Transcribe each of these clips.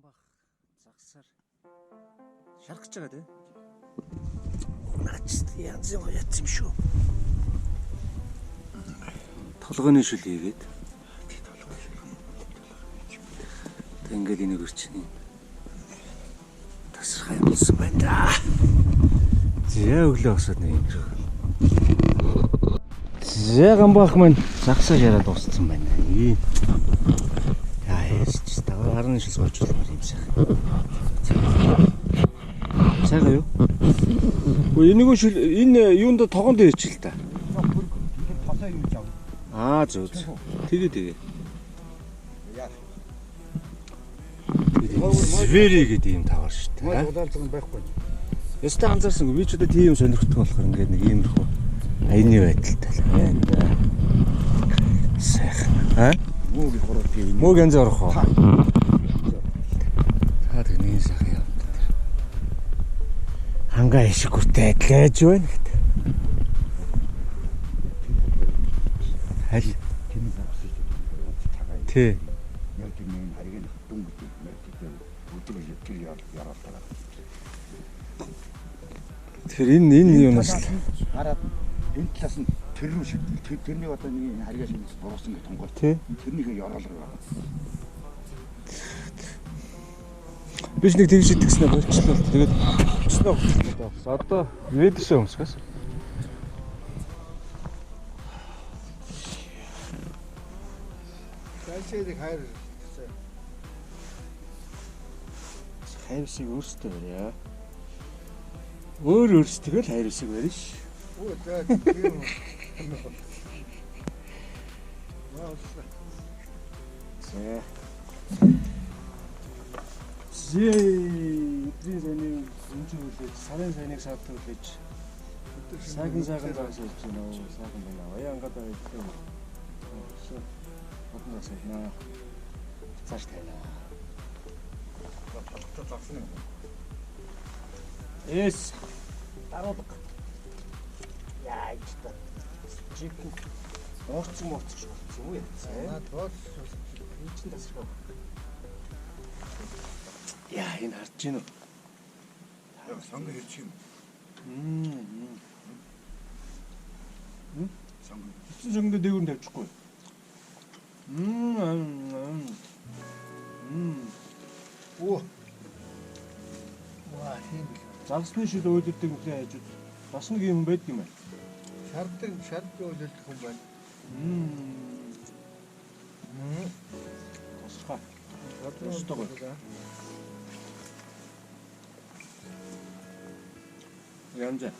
бах загсаар шарах гэж байгаа тий. Наач янз бүр яц юм шүү. Толгойн шүл хийгээд. Тэг ингээд энийг өрчний. Тасархай болсон байна. Зэ өглөө осод нэг юм шүү. Зэ гамбах маань загсаа яраад дууссан байна. Яаш та гарны шил суучлах юм сайхан. Сайхан юу? Өө энийг шил энэ юунд тогоонд ирчихэл та. Тосоо юу жав. Аа зөв. Тэгээ. Звери гэдэг юм тавар шүү дээ. Мод удаалцсан байхгүй. Ястаа анзаарсан би ч удаа тийм сонирхдаг болохоор ингээд нэг иймэрхүү аяны байдалтай л байна да. Сайхан. Аа? Мууг хороо тийм. Мууг янз орох уу? Та тэгний сайхан яваад тэр. Хангаа ишиг хүртээ адилж байна гэдэг. Хал тийм завсаж цагаа. Тий. Яг тийм нэг хариг дүнг өдөр тэр яраалтаа. Тэр энэ юунаас л хараад энэ талаас нь тэр рүү шигдэл тэрний одоо нэг харигаш ингэж дуурсан гэх тонгой. тий. Тэрнийхээ яраалгаа. Биш нэг тэгж итгэснэ болчихлоо. Тэгээд өчнөө болчихлоо. Одоо ведэшээ өмсгөөс. Сайшээг хайр. Хайрсыг өөрсдөө барья. Өөрсдөө л хайрсыг барьна ш. Оо за тийм. За. Эдрийн өнжин үлээж, сарын сайныг савдаг үлээж. Сагын заагаас ирж байна уу? Сагын байна. Баян гадаа идэх юм. Одноос байна. Цааш тавина. Эс. Даруулга. Яа ич та. Чиг морцсон шүү. Юу яа. Тоос энэ ч тасрах. Яа энэ харж гин үү? сонго хэлж юм. Сонго. Эцэн сонгод дээгүүр тавьчихгүй. Оо. Ваа тийм л. Загсны шил өөлөлдөг нөхөө хажууд бас нэг юм байд юм байна. Шард өөлөлдөх юм байна. Тосхоо. Тосдог. Янза.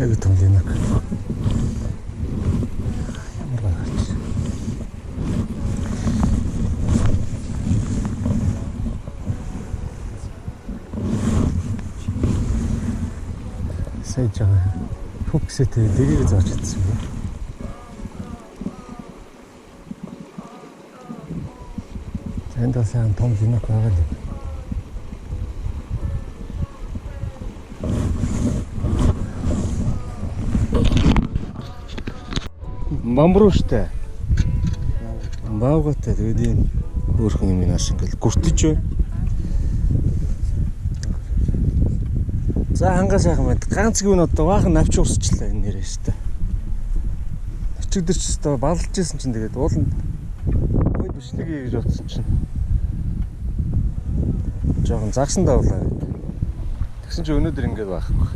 Айгуу том линак. Ямар гарч. Сайн жаа. Фоксэт дэрийг зооч идсэн юм. Энд бас яг том жинок байгаа л. Бамбруу штэ. Баавгатай тэгээд ийм хөөрхөн юм яаш ингээл гүртэж байна. За хангаа сайхан байна. Ганц гүн одоо баахан навч уусчлаа энэ нэрээ штэ. Өчигдөр ч өстө балж ирсэн чинь тэгээд ууланд ой бичлэг хийж утсан чинь жоохон загсан давлаа гэдэг. Тэгсэн чи өнөөдөр ингэж байхгүй.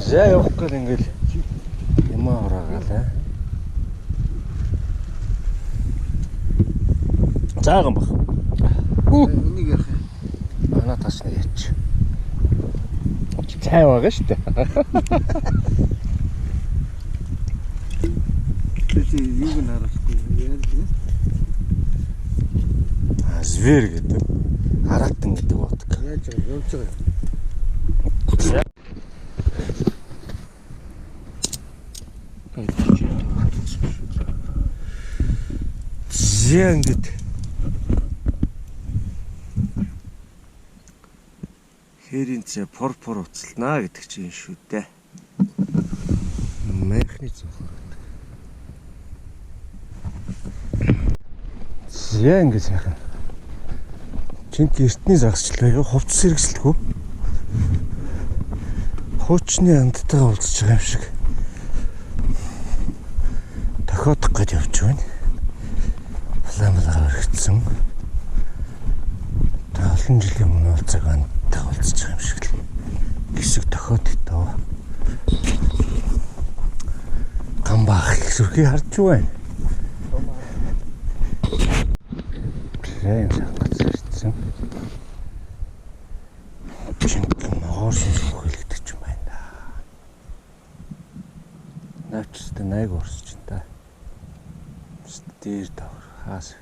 За явах гээд ингээл юмаа ораагаалаа. Зааган баг. Энийг яах юм? Манай тасна яач. Цай байгаа шүү дээ. Тэсээ юуг нь харуулахгүй яаж вэ? Звер гэдэг. Хараатан гэдэг боддог. Яаж явж байгаа юм? Зэнгэд. Хэрийн цэ пор уцалнаа гэдэг чинь шүү дээ. Майхны зөвхөн. Зэнгэд сайхан. Чинт эртний загсчлаа юу хувцас хэрэгсэлгүй. Хуучны амттайгаа уулзж байгаа юм шиг. Тохиодох гэж явж байна. Ламлаар хэрэгцсэн. Олон жилийн өмнө уулзаг амттай уулзж байгаа юм шиг л. Гисэг тохиоддоо. Гамбах сүрхий харж байна. Тээн сангацсан. Чингэн хоорсон хөлөгдөж юм байна. Навчтай найг орсч та. Дээр тавар хаас.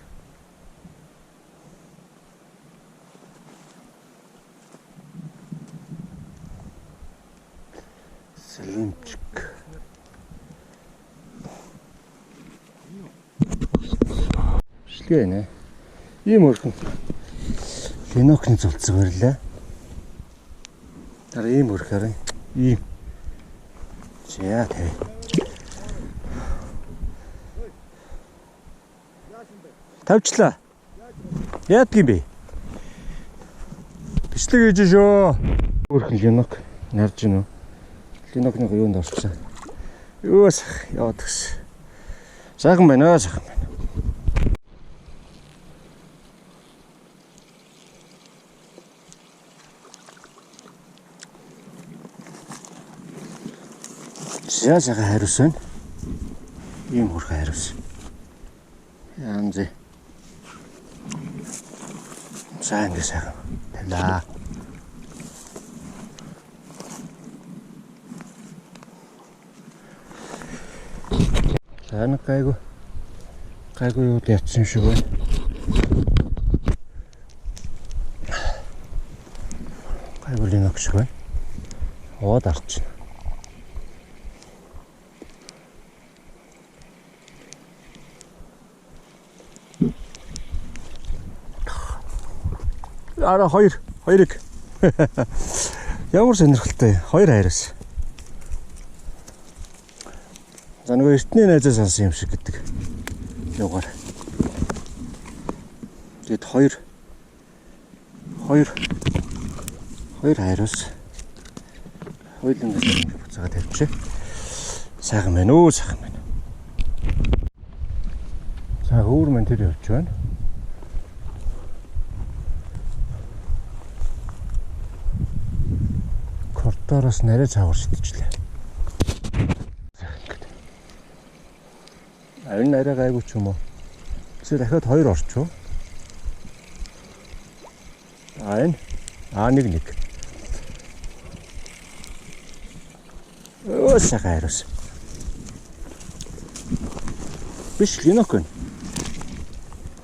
Салимчик. Шилгээ нэ. Ийм өрхөн. Линокны зулцэг барилаа. Дараа ийм өрхөөр ийм. За тавь. Тавьчлаа. Яадаг юм бэ? Бичлэг хийж шүү. Өөрхөн линок нарж гинөө. Линокны юунд орчихсан. Юус яваад гис. Сайхан байна аа сайхан байна. Сайхан хариусан. Ийм хөрхөн хариусан. Янз. За ингэ сайхан тавилаа. За нэг гайгүй юу ятсан шиг байна. Гайгүй линок шиг байна. Оод арч. Ара хоёрыг. Ямар сонирхолтой. Хоёр хайраас. За нөгөө эртний найзаа сонсон юм шиг гэдэг. Юугаар. Тэгэд хоёр хайраас. Хоёулангаас буцаад тавьчих. Сайхан байна уу, сайхан байна. За өөр мэн тэр явж байна. Кортороос нэрэ цаагаар шидчихлээ. Энэ арай гайгүй ч юм уу. Тэсээ дахиад хоёр орчуу. Энэ нэг. Оо сайхан хариус. Биш линок байна.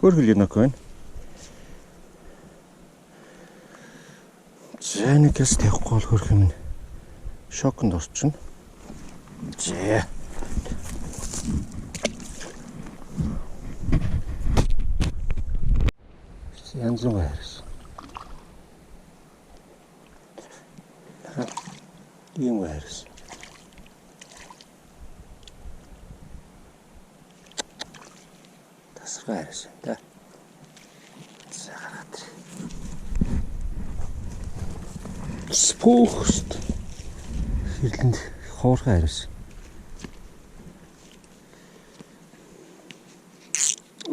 Хөргөл линок байна. Зэнэкс тавихгүй бол хөрх юм. Шоконд орчихно. Зэ. янз бүр хайрсан. Ийм хайрсан. Тасархай хайрсан да. За гаргаад. Спухст. Хэрлэнд хоорхой хайрсан.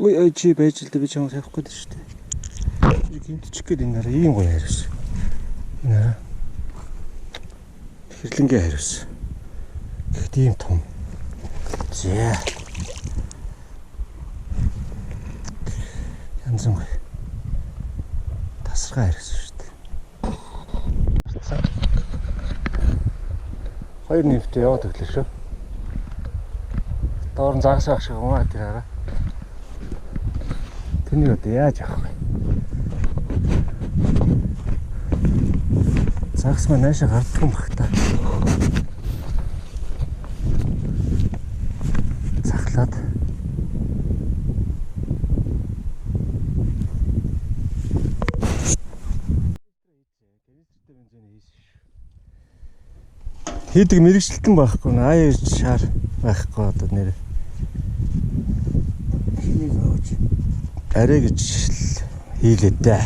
Ой чи байж л дээ би чамд явах гээд шүү дээ. Би гинтчих гээд энэ нараа ийм гоё хайрсан. Наа. Хэрлэнгээ хайрсан. Гэхдээ ийм том. За. Янз бүр. Тасархай хайрсан шүү дээ. Хоёр нэвтээ яваад өглөө шүү. Доор нь загсаах шиг умаа тэр хараа. Тэнийг одоо яаж авах вэ? Загс маань наашаа гарддаг юм бах та. Захлаад. Хийдэг мэрэгчлэлтэн байхгүй н аяа шаар байхгүй одоо нэр. Арай гэж хийлээ дээ.